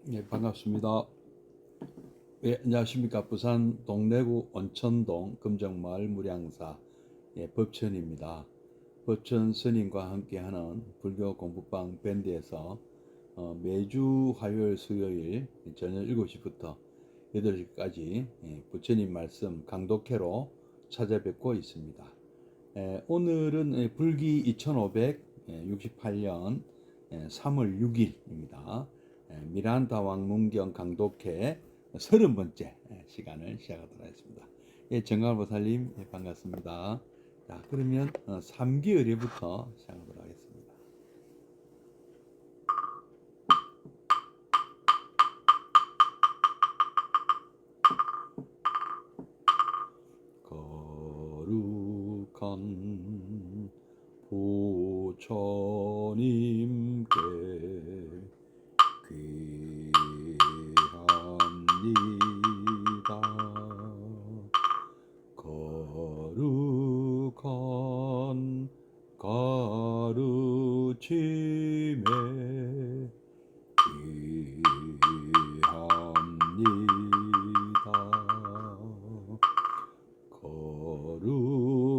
네, 반갑습니다. 예, 안녕하십니까. 부산 동래구 온천동 금정마을 무량사 법천입니다. 법천 스님과 함께하는 불교 공부방 밴드에서 매주 화요일 수요일 저녁 7시부터 8시까지 부처님 말씀 강독회로 찾아뵙고 있습니다. 오늘은 불기 2568년 3월 6일입니다. 미란다 왕문경 강독회 30번째 시간을 시작하도록 하겠습니다. 정갈보살님 반갑습니다. 자, 그러면 3기 의례부터 시작하도록 하겠습니다. 거룩한 부처님께 귀합니다. 거룩한 가르침에 귀합니다.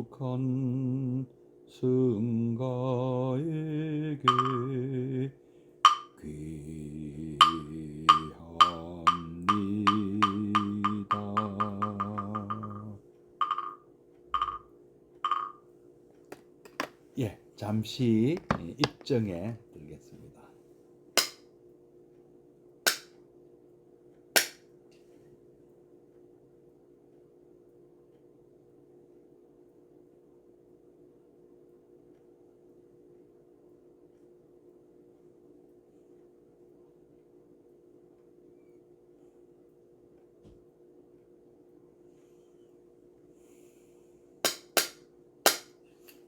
거룩한 승가에게 귀합니다. 예, 잠시 입정에 들겠습니다.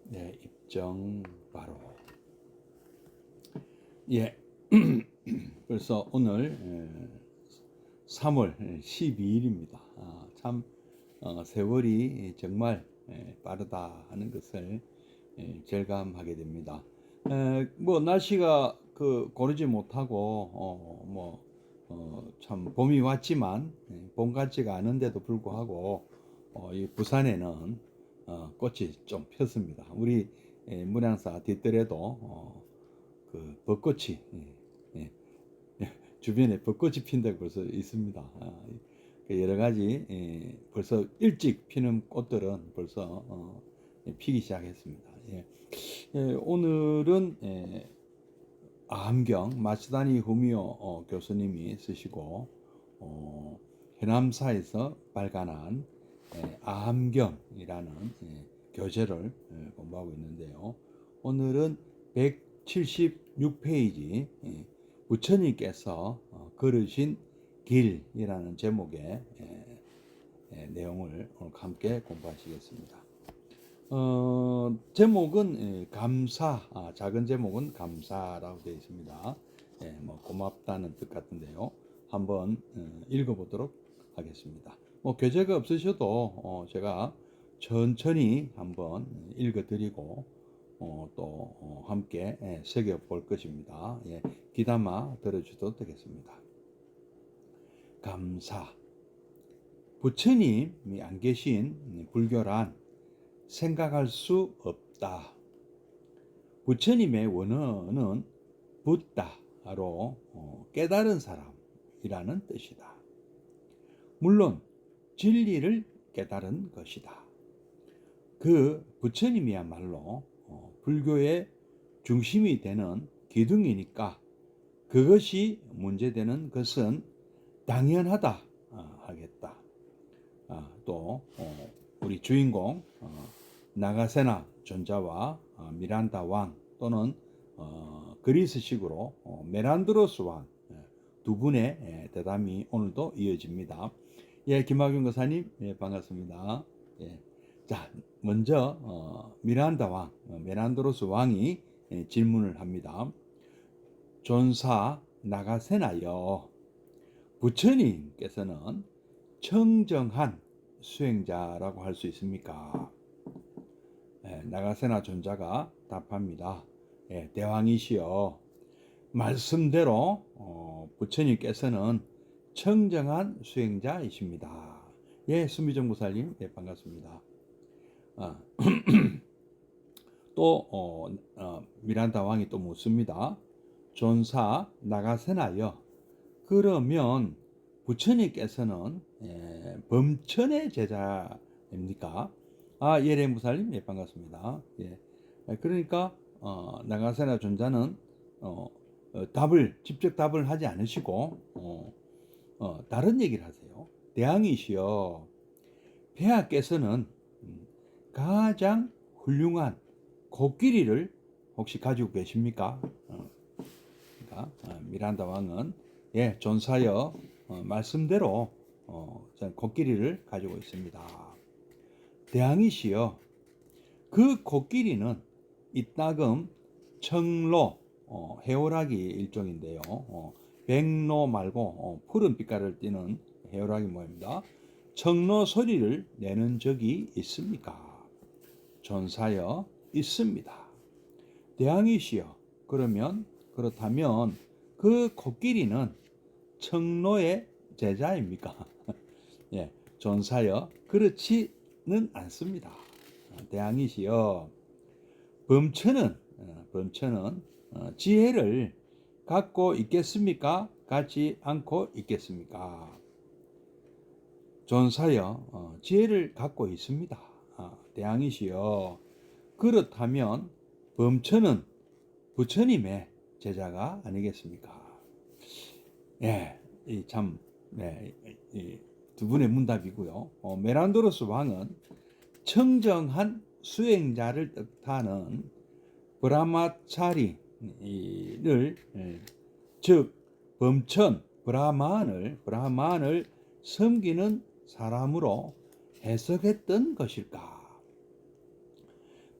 네, 입정 바로. 예, 벌써 오늘 3월 12일입니다. 참 세월이 정말 빠르다 하는 것을 절감하게 됩니다. 뭐 날씨가 고르지 못하고 참 봄이 왔지만 봄 같지가 않은데도 불구하고 이 부산에는 꽃이 좀 폈습니다. 우리 문양사 뒷뜰에도 그 벚꽃이 예, 주변에 벚꽃이 핀다고 벌써 있습니다. 여러 가지 벌써 일찍 피는 꽃들은 벌써 피기 시작했습니다. 오늘은 아함경 마츠다니 후미오 교수님이 쓰시고 해남사에서 발간한 아함경이라는 교재를 공부하고 있는데요. 오늘은 176페이지 부처님께서 걸으신 길이라는 제목의 내용을 오늘 함께 공부하시겠습니다. 제목은 감사, 작은 제목은 감사라고 되어 있습니다. 뭐 고맙다는 뜻 같은데요. 한번 읽어보도록 하겠습니다. 교재가 없으셔도 제가 천천히 한번 읽어드리고 또 함께 새겨볼 것입니다. 귀담아 들어주셔도 되겠습니다. 감사. 부처님이 안 계신 불교란 생각할 수 없다. 부처님의 원어는 붓다로 깨달은 사람이라는 뜻이다. 물론 진리를 깨달은 것이다. 그 부처님이야말로 불교의 중심이 되는 기둥이니까 그것이 문제되는 것은 당연하다 하겠다. 또 우리 주인공 나가세나 존자와 미란다 왕 또는 그리스식으로 메란드로스 왕 두 분의 대담이 오늘도 이어집니다. 김학윤 교사님 반갑습니다. 자, 먼저 미란다 왕, 메란드로스 왕이 질문을 합니다. 존사 나가세나여, 부처님께서는 청정한 수행자라고 할 수 있습니까? 나가세나 존자가 답합니다. 대왕이시여, 말씀대로 부처님께서는 청정한 수행자이십니다. 예, 수미정 부사님, 예, 반갑습니다. 또 미란다 왕이 또 묻습니다. 존사 나가세나여, 그러면 부처님께서는 범천의 제자입니까? 예레 무살님, 예, 반갑습니다. 예, 그러니까 나가세나 존자는 직접 답을 하지 않으시고 다른 얘기를 하세요. 대왕이시여, 폐하께서는 가장 훌륭한 코끼리를 혹시 가지고 계십니까? 그러니까 미란다 왕은 예, 존사여, 말씀대로 코끼리를 가지고 있습니다. 대왕이시여, 그 코끼리는 이따금 청로, 해오라기 일종인데요. 백로 말고 푸른 빛깔을 띠는 해오라기 모양입니다. 청로 소리를 내는 적이 있습니까? 존사여, 있습니다. 대왕이시여, 그렇다면 그 코끼리는 청로의 제자입니까? 예, 존사여, 그렇지는 않습니다. 대왕이시여, 범천은 지혜를 갖고 있겠습니까? 갖지 않고 있겠습니까? 존사여, 지혜를 갖고 있습니다. 대왕이시여, 그렇다면 범천은 부처님의 제자가 아니겠습니까? 예, 참, 두 분의 문답이고요. 메란도로스 왕은 청정한 수행자를 뜻하는 브라마차리를, 즉 범천 브라만을 섬기는 사람으로 해석했던 것일까?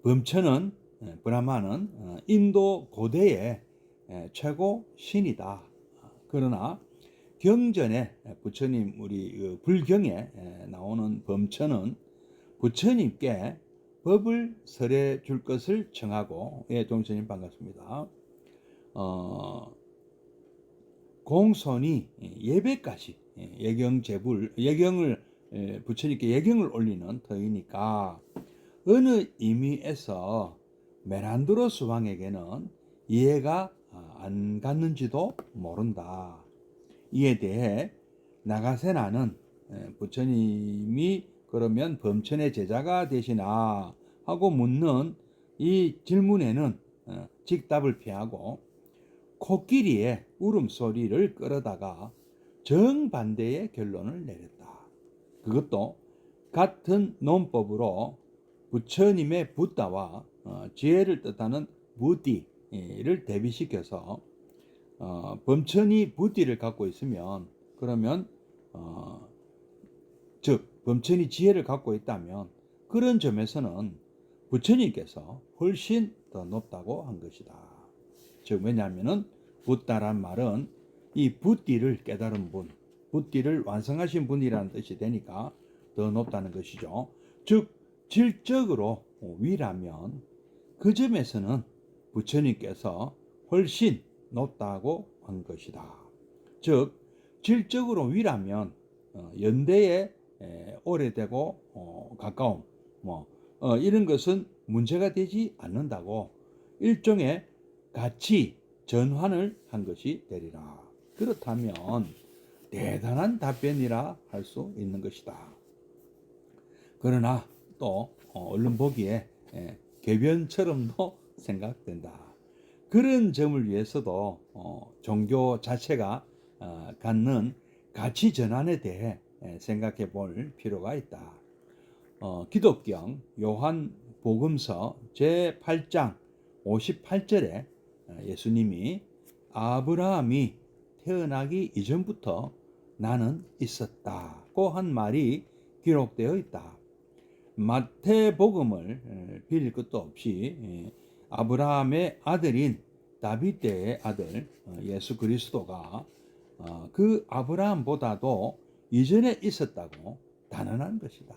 범천은, 브라만은 인도 고대의 최고 신이다. 그러나 경전에 부처님, 우리 불경에 나오는 범천은 부처님께 법을 설해 줄 것을 청하고, 예, 동천님 반갑습니다. 공손히 예배까지 예경을 부처님께 예경을 올리는 터이니까 어느 의미에서 메란드로스 왕에게는 이해가 안 갔는지도 모른다. 이에 대해 나가세나는 부처님이 그러면 범천의 제자가 되시나 하고 묻는 이 질문에는 직답을 피하고 코끼리의 울음소리를 끌어다가 정반대의 결론을 내렸다. 그것도 같은 논법으로 부처님의 붓다와 지혜를 뜻하는 부디를 대비시켜서 범천이 부디를 갖고 있으면, 그러면 즉 범천이 지혜를 갖고 있다면 그런 점에서는 부처님께서 훨씬 더 높다고 한 것이다. 즉 왜냐하면은 붓다란 말은 이 부디를 깨달은 분, 부디를 완성하신 분이라는 뜻이 되니까 더 높다는 것이죠. 즉 질적으로 위라면 그 점에서는 부처님께서 훨씬 높다고 한 것이다. 즉 질적으로 위라면 연대에 오래되고 가까움 이런 것은 문제가 되지 않는다고 일종의 가치 전환을 한 것이 되리라. 그렇다면 대단한 답변이라 할 수 있는 것이다. 그러나 또 얼른 보기에 궤변처럼도 생각된다. 그런 점을 위해서도 종교 자체가 갖는 가치 전환에 대해 생각해 볼 필요가 있다. 기독경 요한복음서 제8장 58절에 예수님이 아브라함이 태어나기 이전부터 나는 있었다고 한 말이 기록되어 있다. 마태복음을 빌릴 것도 없이 아브라함의 아들인 다윗의 아들 예수 그리스도가 그 아브라함보다도 이전에 있었다고 단언한 것이다.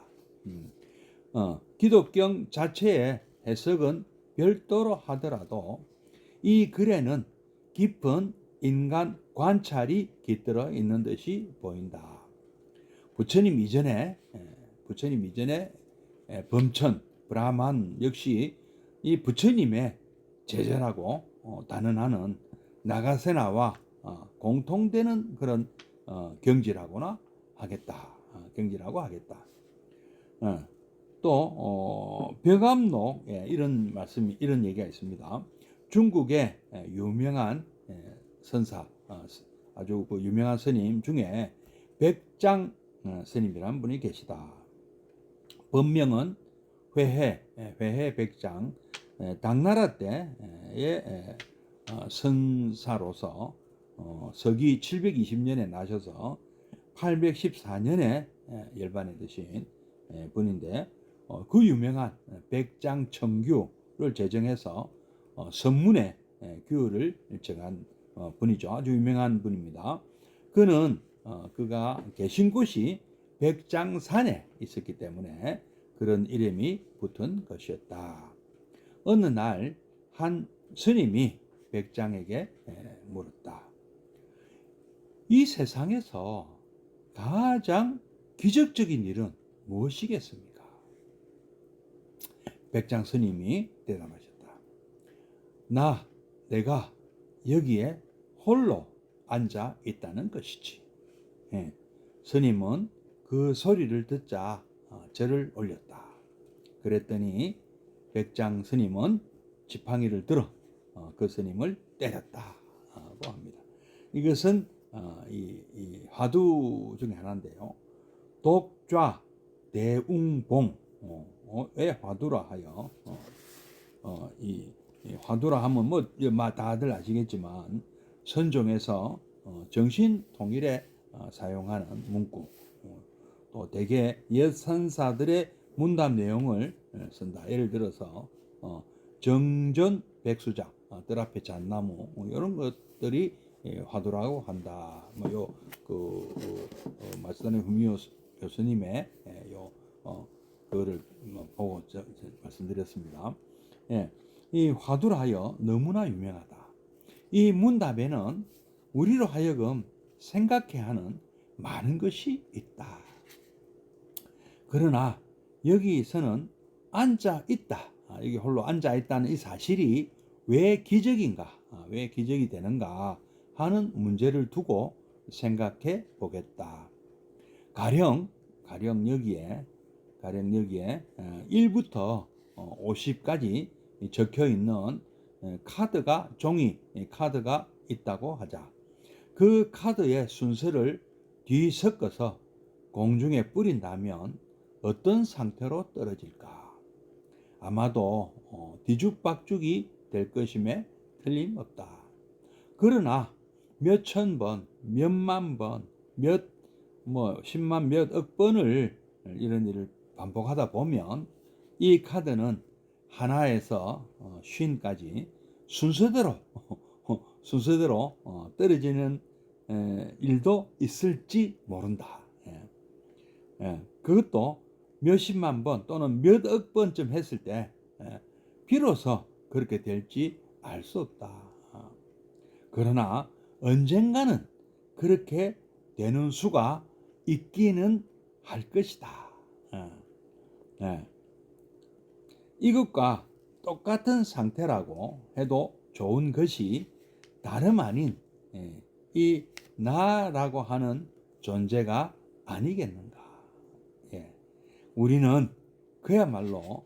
기독경 자체의 해석은 별도로 하더라도 이 글에는 깊은 인간 관찰이 깃들어 있는 듯이 보인다. 부처님 이전에 범천 브라만 역시 이 부처님의 제자라고 단언하는 나가세나와 공통되는 그런 경지라고 하겠다. 또 벽암록 이런 얘기가 있습니다. 중국의 유명한 선사, 아주 그 유명한 스님 중에 백장 스님이라는 분이 계시다. 법명은 회해 백장, 당나라 때의 선사로서 서기 720년에 나셔서 814년에 열반에 드신 분인데, 그 유명한 백장청규를 제정해서 선문의 규를 정한 분이죠. 아주 유명한 분입니다. 그는 그가 계신 곳이 백장산에 있었기 때문에 그런 이름이 붙은 것이었다. 어느 날 한 스님이 백장에게 물었다. 이 세상에서 가장 기적적인 일은 무엇이겠습니까? 백장 스님이 대답하셨다. 내가 여기에 홀로 앉아 있다는 것이지. 스님은 그 소리를 듣자 절을 올렸다. 그랬더니 백장 스님은 지팡이를 들어 그 스님을 때렸다고 합니다. 이것은 이 화두 중에 하나인데요. 독좌 대웅봉의 화두라 하여 이 화두라 하면 뭐 다들 아시겠지만 선종에서 정신 통일에 사용하는 문구, 또 대개 옛 선사들의 문답 내용을 쓴다. 예를 들어서 정전 백수자, 뜰 앞에 잣나무, 이런 것들이 화두라고 한다. 마츠다니 후미오 교수님의 그거를 보고 말씀드렸습니다. 이 화두라 하여 너무나 유명하다. 이 문답에는 우리로 하여금 생각해야 하는 많은 것이 있다. 그러나 여기서는 앉아 있다, 여기 홀로 앉아 있다는 이 사실이 왜 기적인가, 왜 기적이 되는가 하는 문제를 두고 생각해 보겠다. 가령 여기에 1부터 50까지 적혀 있는 종이 카드가 있다고 하자. 그 카드의 순서를 뒤섞어서 공중에 뿌린다면 어떤 상태로 떨어질까? 아마도 뒤죽박죽이 될 것임에 틀림없다. 그러나 몇천 번, 몇만 번, 십만 몇억 번을 이런 일을 반복하다 보면 이 카드는 하나에서 50까지 순서대로 떨어지는 일도 있을지 모른다. 그것도 몇십만 번 또는 몇억 번쯤 했을 때 비로소 그렇게 될지 알 수 없다. 그러나 언젠가는 그렇게 되는 수가 있기는 할 것이다. 이것과 똑같은 상태라고 해도 좋은 것이 다름 아닌 이 나라고 하는 존재가 아니겠는가. 우리는 그야말로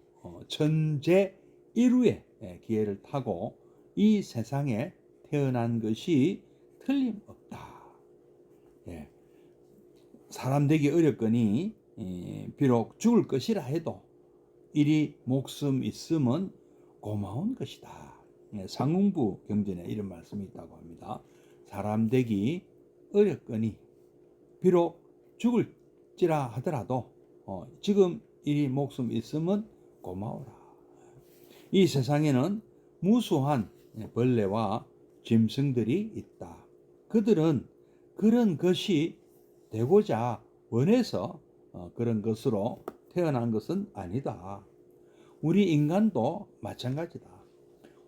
천재일우의 기회를 타고 이 세상에 태어난 것이 틀림없다. 사람 되기 어렵거니 비록 죽을 것이라 해도 이리 목숨 있음은 고마운 것이다. 상응부 경전에 이런 말씀이 있다고 합니다. 사람 되기 어렵거니 비록 죽을지라 하더라도 지금 이 목숨 있으면 고마워라. 이 세상에는 무수한 벌레와 짐승들이 있다. 그들은 그런 것이 되고자 원해서 그런 것으로 태어난 것은 아니다. 우리 인간도 마찬가지다.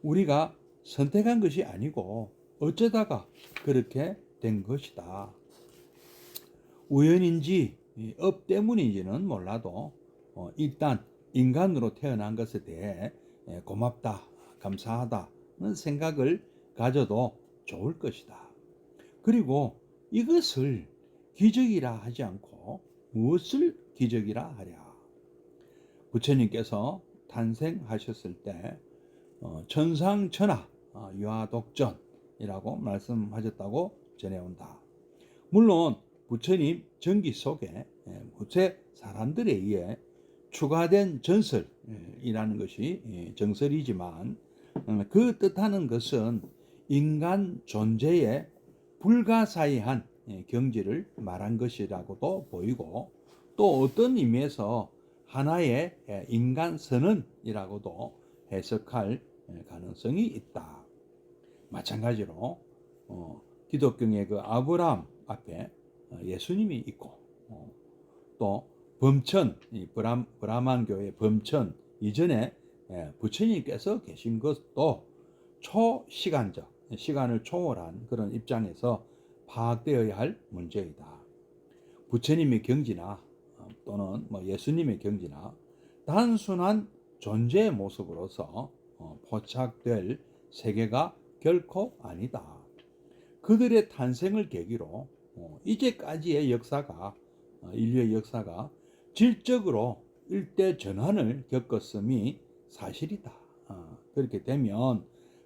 우리가 선택한 것이 아니고 어쩌다가 그렇게 된 것이다. 우연인지 업 때문인지는 몰라도 일단 인간으로 태어난 것에 대해 고맙다, 감사하다는 생각을 가져도 좋을 것이다. 그리고 이것을 기적이라 하지 않고 무엇을 기적이라 하랴. 부처님께서 탄생하셨을 때 천상천하 유아독전이라고 말씀하셨다고 전해온다. 물론 부처님 전기 속에 모세 사람들에 의해 추가된 전설이라는 것이 정설이지만 그 뜻하는 것은 인간 존재의 불가사의한 경지를 말한 것이라고도 보이고, 또 어떤 의미에서 하나의 인간 선언이라고도 해석할 가능성이 있다. 마찬가지로 기독교의 그 아브라함 앞에 예수님이 있고, 또 범천, 브라만교의 범천 이전에 부처님께서 계신 것도 초시간적, 시간을 초월한 그런 입장에서 파악되어야 할 문제이다. 부처님의 경지나 또는 예수님의 경지나 단순한 존재의 모습으로서 포착될 세계가 결코 아니다. 그들의 탄생을 계기로 이제까지의 역사가, 인류의 역사가 질적으로 일대 전환을 겪었음이 사실이다. 그렇게 되면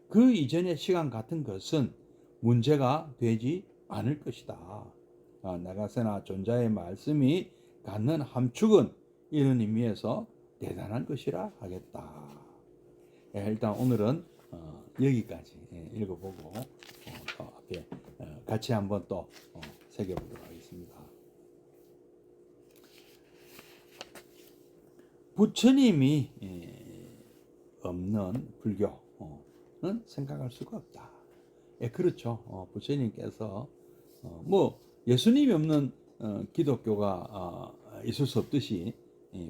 그 이전의 시간 같은 것은 문제가 되지 않을 것이다. 나가세나 존자의 말씀이 갖는 함축은 이런 의미에서 대단한 것이라 하겠다. 일단 오늘은 여기까지 읽어보고 또 앞에 같이 한번 또 새겨보도록 하겠습니다. 부처님이 없는 불교는 생각할 수가 없다. 그렇죠. 부처님께서 예수님이 없는 기독교가 있을 수 없듯이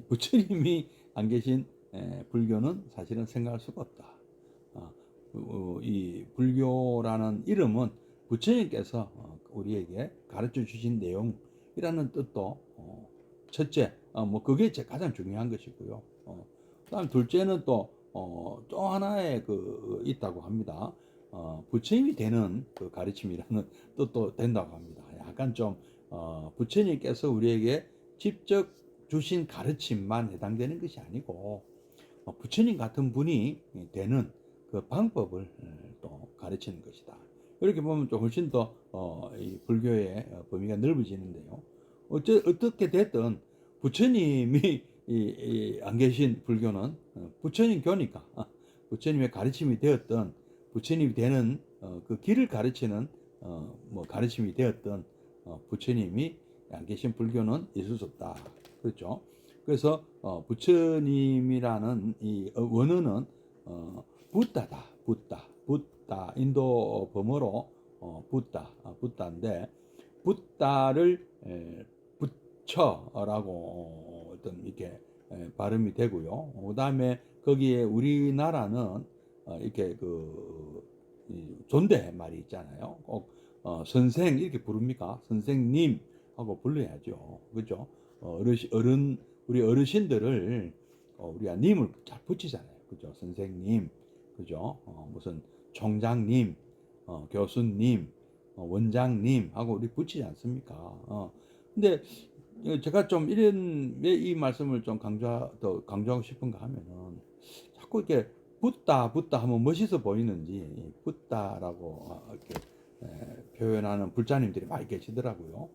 부처님이 안 계신 불교는 사실은 생각할 수가 없다. 이 불교라는 이름은 부처님께서 우리에게 가르쳐 주신 내용이라는 뜻도 첫째, 그게 가장 중요한 것이고요. 그다음 둘째는 또 하나의 있다고 합니다. 부처님이 되는 그 가르침이라는 뜻도 된다고 합니다. 약간 좀 부처님께서 우리에게 직접 주신 가르침만 해당되는 것이 아니고 부처님 같은 분이 되는 그 방법을 또 가르치는 것이다. 이렇게 보면 좀 훨씬 더 이 불교의 범위가 넓어지는데요. 어떻게 됐든 부처님이 안 계신 불교는 부처님 교니까 부처님의 가르침이 되었던, 부처님이 되는 그 길을 가르치는 가르침이 되었던 부처님이 안 계신 불교는 있을 수 없다. 그렇죠? 그래서 부처님이라는 이 원어는 붓다다. 붓다. 인도 범어로 붓다인데, 붓다를 부처라고 어떤 이렇게 발음이 되고요. 그다음에 거기에 우리나라는 이렇게 존댓말이 있잖아요. 꼭 선생 이렇게 부릅니까? 선생님 하고 불러야죠. 그죠? 우리 어르신들을 우리가 님을 잘 붙이잖아요. 그죠? 선생님, 그죠? 무슨 총장님, 교수님, 원장님 하고 우리 붙이지 않습니까? 근데 제가 좀 왜 이 말씀을 좀 더 강조하고 싶은가 하면은, 자꾸 이렇게 붓다 하면 멋있어 보이는지 붓다라고 이렇게 표현하는 불자님들이 많이 계시더라고요.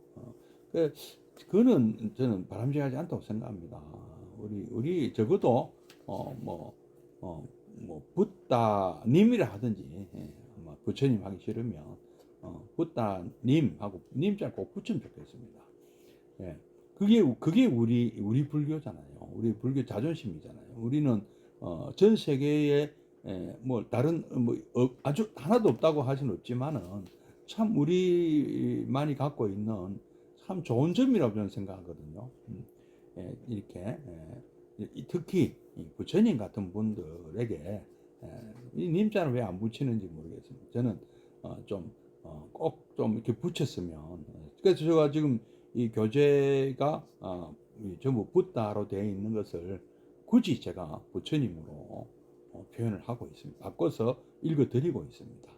그거는 저는 바람직하지 않다고 생각합니다. 우리 적어도 붓다님이라 하든지, 부처님 하기 싫으면 붓다님 하고 님자 꼭 붙이면 좋겠습니다. 예. 그게 우리 불교잖아요. 우리 불교 자존심이잖아요. 우리는 전 세계에 다른 아주 하나도 없다고 할 수는 없지만은 참 우리만이 갖고 있는 참 좋은 점이라고 저는 생각하거든요. 이렇게 특히 부처님 같은 분들에게 이 님자를 왜 안 붙이는지 모르겠습니다. 저는 꼭 좀 이렇게 붙였으면. 그래서 제가 지금 이 교재가 전부 붓다로 되어 있는 것을 굳이 제가 부처님으로 표현을 하고 있습니다. 바꿔서 읽어드리고 있습니다.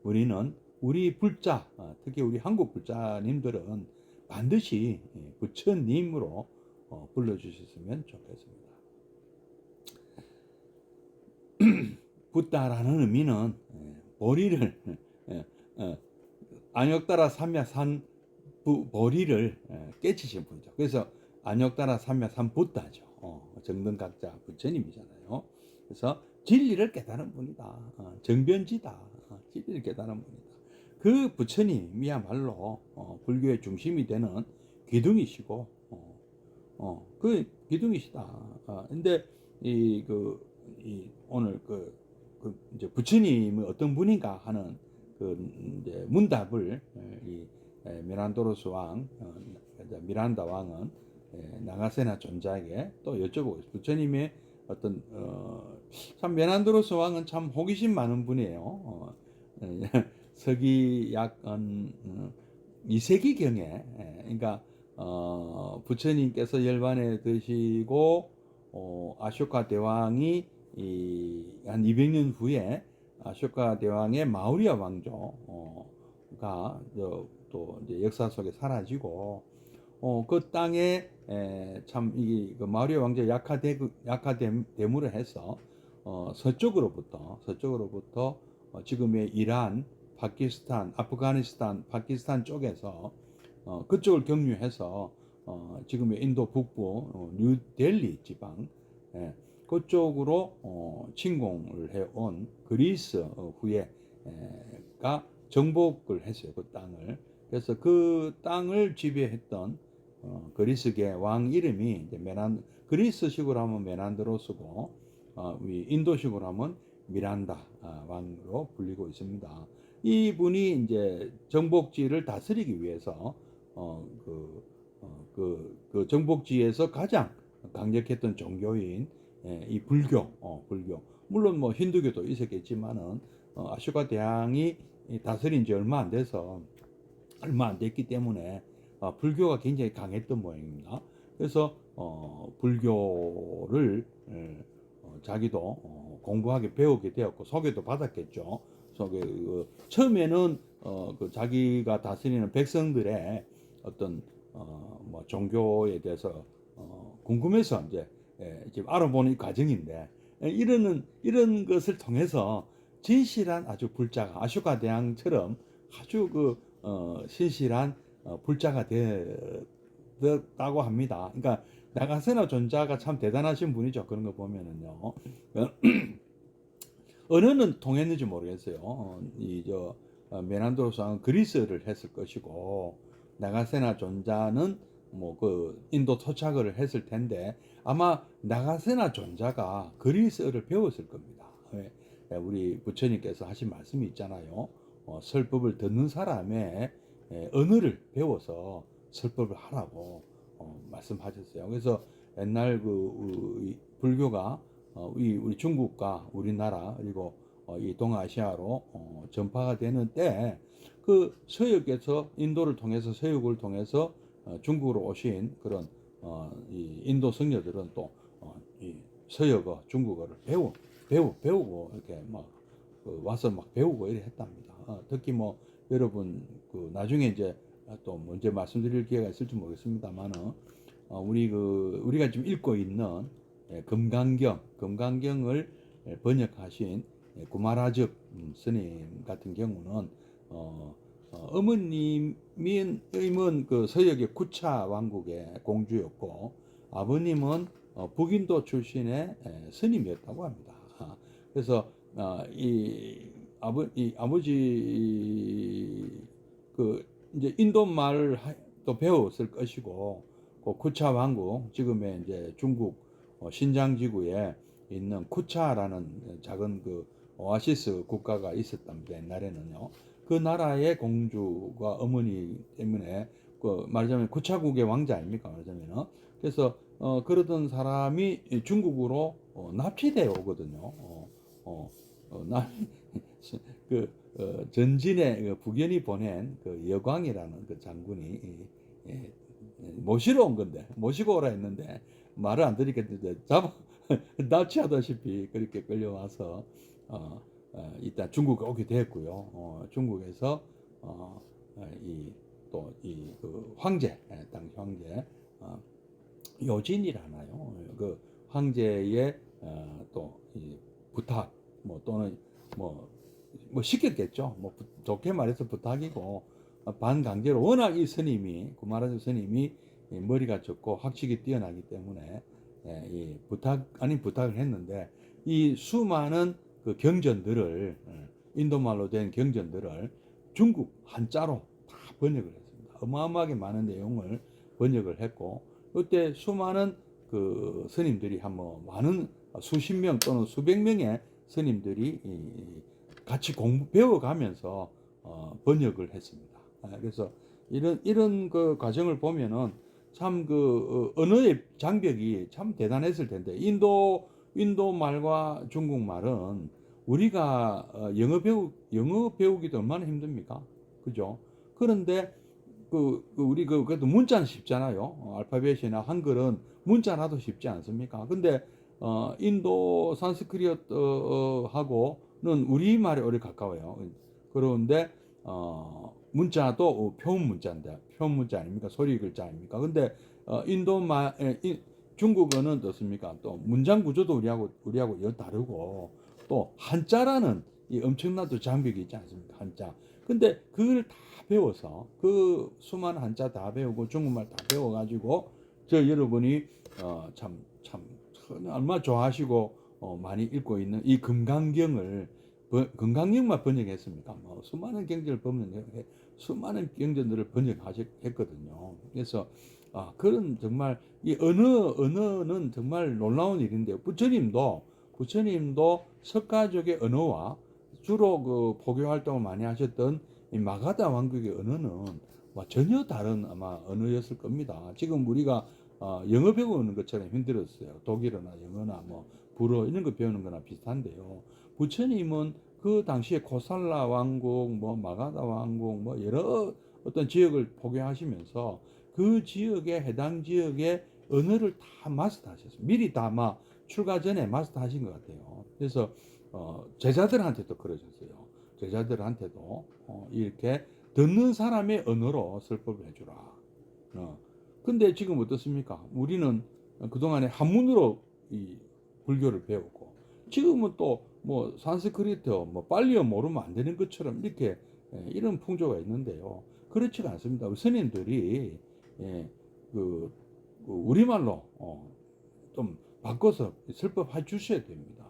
우리는 우리 불자, 특히 우리 한국 불자님들은 반드시 부처님으로 불러주셨으면 좋겠습니다. 붓다라는 의미는 보리를 안역따라 삼야 산 보리를 깨치신 분이죠. 그래서 안역따라 삼야 산 붓다죠. 정등각자 부처님이잖아요. 그래서 진리를 깨달은 분이다. 정변지다. 진리를 깨달은 분이다. 그 부처님이야말로 불교의 중심이 되는 기둥이시고 그 기둥이시다. 근데 오늘 이제 부처님이 어떤 분인가 하는 이제 문답을 미란도로스 왕, 미란다 왕은 나가세나 존자에게 또 여쭤보고 있어요. 부처님의 어떤 참 메난드로스 왕은 참 호기심 많은 분이에요. 서기 약 2세기경에 그러니까 부처님께서 열반에 드시고 아쇼카 대왕이 한 200년 후에 아쇼카 대왕의 마우리아 왕조가 또 이제 역사 속에 사라지고 그 땅에 참 그 마우리아 왕조 약화됨으로 해서 서쪽으로부터 지금의 이란, 파키스탄, 아프가니스탄, 파키스탄 쪽에서 그쪽을 경유해서 지금의 인도 북부 뉴델리 지방 그쪽으로 침공을 해온 그리스 후에가 정복을 했어요. 그 땅을. 그래서 그 땅을 지배했던 그리스계 왕 이름이 이제 그리스식으로 하면 메난드로스고 인도식으로 하면 미란다 왕으로 불리고 있습니다. 이분이 이제 정복지를 다스리기 위해서 그 정복지에서 가장 강력했던 종교인 이 불교 물론 뭐 힌두교도 있었겠지만은 아쇼카 대왕이 다스린 지 얼마 안 됐기 때문에 불교가 굉장히 강했던 모양입니다. 그래서 불교를 자기도 공부하게 배우게 되었고 소개도 받았겠죠. 처음에는 자기가 다스리는 백성들의 어떤 뭐 종교에 대해서 궁금해서 이제 지금 알아보는 과정인데 이런 것을 통해서 진실한 아주 불자가 아쇼카 대왕처럼 아주 신실한 불자가 되었다고 합니다. 그러니까 나가세나 존자가 참 대단하신 분이죠. 그런 거 보면은요. 언어는 통했는지 모르겠어요. 메난도로스 왕은 그리스를 했을 것이고 나가세나 존자는 뭐 인도 토착을 했을 텐데 아마 나가세나 존자가 그리스어를 배웠을 겁니다. 우리 부처님께서 하신 말씀이 있잖아요. 설법을 듣는 사람의 언어를 배워서 설법을 하라고 말씀하셨어요. 그래서 옛날 불교가 우리 중국과 우리나라 그리고 이 동아시아로 전파가 되는 때 그 서역에서 인도를 통해서 서역을 통해서 중국으로 오신 그런 이 인도 성녀들은 또 이 서역어 중국어를 배우고 이렇게 막 와서 막 배우고 이래 했답니다. 특히 뭐 여러분 나중에 이제 또 언제 말씀드릴 기회가 있을지 모르겠습니다만은 우리가 지금 읽고 있는 금강경을 번역하신 구마라적 스님 같은 경우는 어머님은 그 서역의 구차 왕국의 공주였고 아버님은 북인도 출신의 스님이었다고 합니다. 그래서 이 아버지 이제 인도 말을 또 배웠을 것이고 쿠차 왕국 지금의 이제 중국 신장 지구에 있는 쿠차라는 작은 오아시스 국가가 있었답니다. 옛날에는요. 그 나라의 공주가 어머니 때문에 말하자면 쿠차국의 왕자 아닙니까? 말하자면 그래서 그러던 사람이 중국으로 납치되어 오거든요. 전진의 그 북연이 보낸 그 여광이라는 그 장군이 예, 모시러 온 건데 모시고 오라 했는데 말을 안 들으니까 잡아 납치하다시피 그렇게 끌려와서 일단 중국에 오게 됐고요. 중국에서 이 그 황제 당시 황제 요진이라나요? 그 황제의 또이 부탁 또는 뭐 시켰겠죠. 좋게 말해서 부탁이고 반강제로 워낙 이 스님이 구마라주 스님이 머리가 좋고 학식이 뛰어나기 때문에 이 부탁 아닌 부탁을 했는데 이 수많은 그 경전들을 인도말로 된 경전들을 중국 한자로 다 번역을 했습니다. 어마어마하게 많은 내용을 번역을 했고 그때 수많은 그 스님들이 많은 수십 명 또는 수백 명의 스님들이 같이 배워가면서 번역을 했습니다. 그래서 이런 그 과정을 보면은 참 그 언어의 장벽이 참 대단했을 텐데 인도 말과 중국 말은 우리가 영어 배우기도 얼마나 힘듭니까? 그죠? 그런데 우리 그래도 문자는 쉽잖아요. 알파벳이나 한글은 문자라도 쉽지 않습니까? 근데 인도 산스크리트하고는 우리말이 오래 가까워요. 그런데 문자도 표음 문자인데 표음 문자 아닙니까? 소리 글자 아닙니까? 근데 중국어는 어떻습니까? 또 문장 구조도 우리하고 여 다르고 또 한자라는 이 엄청난 또 장벽이 있지 않습니까? 한자. 근데 그걸 다 배워서 그 수많은 한자 다 배우고 중국말 다 배워가지고 여러분이 참 얼마나 좋아하시고 많이 읽고 있는 이 금강경만 번역했습니까? 수많은 수많은 경전들을 번역했거든요. 그래서 그런 정말 이 언어는 정말 놀라운 일인데요. 부처님도 석가족의 언어와 주로 그 포교 활동을 많이 하셨던 이 마가다 왕국의 언어는 전혀 다른 아마 언어였을 겁니다. 지금 우리가 영어 배우는 것처럼 힘들었어요. 독일어나 영어나 불어 이런 거 배우는 거나 비슷한데요. 부처님은 그 당시에 코살라 왕국, 마가다 왕국, 여러 어떤 지역을 포교하시면서 그 지역에 해당 지역의 언어를 다 마스터하셨어요. 미리 다 아마 출가 전에 마스터하신 것 같아요. 그래서 제자들한테도 그러셨어요. 제자들한테도 이렇게 듣는 사람의 언어로 설법을 해주라. 근데 지금 어떻습니까? 우리는 그동안에 한문으로 이 불교를 배우고 지금은 또 산스크리트 빨리어 모르면 안 되는 것처럼 이렇게 이런 풍조가 있는데요. 그렇지가 않습니다. 우리 스님들이 우리말로 좀 바꿔서 설법해 주셔야 됩니다.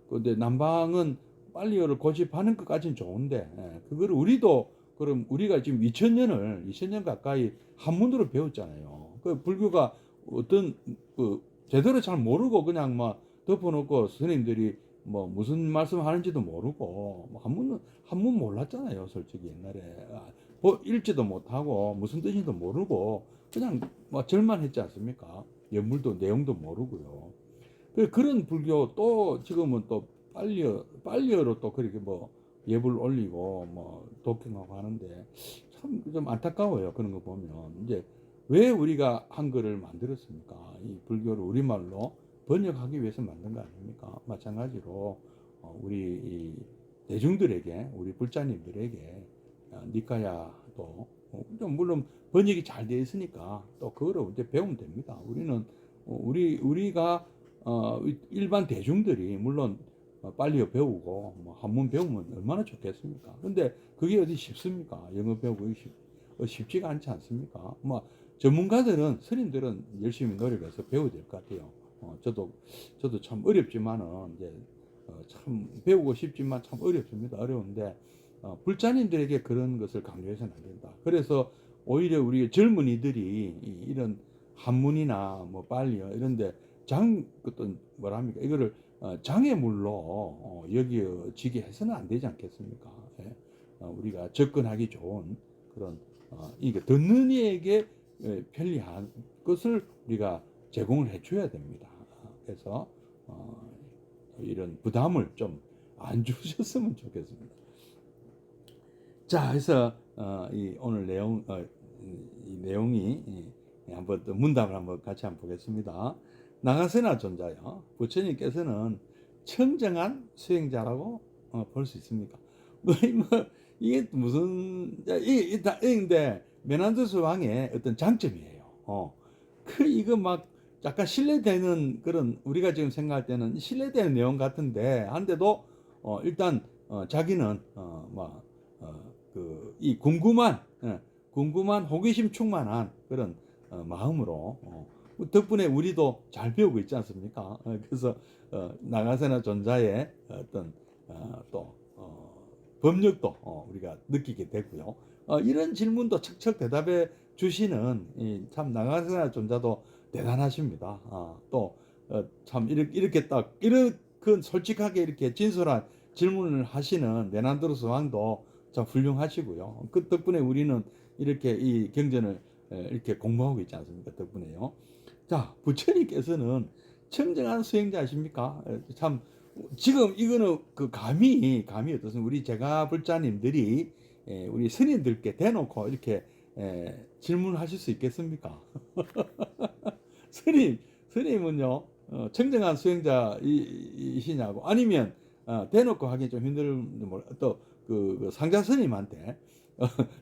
근데 남방은 빨리어를 고집하는 것까지는 좋은데 그거를 그럼 우리가 지금 2000년 가까이 한문으로 배웠잖아요. 그 불교가 어떤 제대로 잘 모르고 그냥 덮어놓고 스님들이 무슨 말씀하는지도 모르고 한문 몰랐잖아요. 솔직히 옛날에 읽지도 못하고 무슨 뜻인지도 모르고 그냥 절만 했지 않습니까? 연물도 내용도 모르고요. 그런 불교 또 지금은 또 빨리어로 또 그렇게 예불 올리고 독경하고 하는데 참 좀 안타까워요. 그런 거 보면 이제 왜 우리가 한글을 만들었습니까? 이 불교를 우리말로 번역하기 위해서 만든 거 아닙니까? 마찬가지로 우리 이 대중들에게 우리 불자님들에게 니카야도 물론 번역이 잘 되어 있으니까 또 그거를 이제 배우면 됩니다. 우리는 우리가 일반 대중들이 물론 빨리 배우고 한문 배우면 얼마나 좋겠습니까? 근데 그게 어디 쉽습니까? 영어 배우고 쉽지가 않지 않습니까? 전문가들은 스님들은 열심히 노력해서 배워야 될 것 같아요. 저도 참 어렵지만은 이제 참 배우고 싶지만 참 어렵습니다. 어려운데 불자님들에게 그런 것을 강요해서는 안 된다. 그래서 오히려 우리 젊은이들이 이런 한문이나 빨리요 이런데 어떤 뭐랍니까 이거를 장애물로 여겨지게 해서는 안 되지 않겠습니까? 예? 우리가 접근하기 좋은 그런 이게 듣는 이에게 편리한 것을 우리가 제공을 해줘야 됩니다. 그래서 이런 부담을 좀 안 주셨으면 좋겠습니다. 자, 그래서 이 오늘 내용 이 내용이 한번 또 문답을 한번 같이 한번 보겠습니다. 나가세나 존자요. 부처님께서는 청정한 수행자라고 볼 수 있습니까? 뭐 이게 무슨 이인데 메난드스 왕의 어떤 장점이에요. 이거 막 약간 신뢰되는 그런 우리가 지금 생각할 때는 신뢰되는 내용 같은데 한데도 일단 자기는 이 궁금한 호기심 충만한 그런 마음으로 덕분에 우리도 잘 배우고 있지 않습니까? 그래서 나가세나 존자의 어떤 또 법력도 우리가 느끼게 되고요. 이런 질문도 척척 대답해 주시는 참 나가세나 존자도 대단하십니다. 참 이렇게 딱 이렇게 솔직하게 이렇게 진솔한 질문을 하시는 메난드로스 왕도 참 훌륭하시고요. 그 덕분에 우리는 이렇게 이 경전을 이렇게 공부하고 있지 않습니까? 덕분에요. 자, 부처님께서는 청정한 수행자이십니까? 참 지금 이거는 그 감이 어떻습니까? 우리 제가 불자님들이 우리 스님들께 대놓고 이렇게 질문하실 수 있겠습니까? 스님은요 청정한 수행자이시냐고 아니면 대놓고 하기 좀 힘들면 또그 상자 스님한테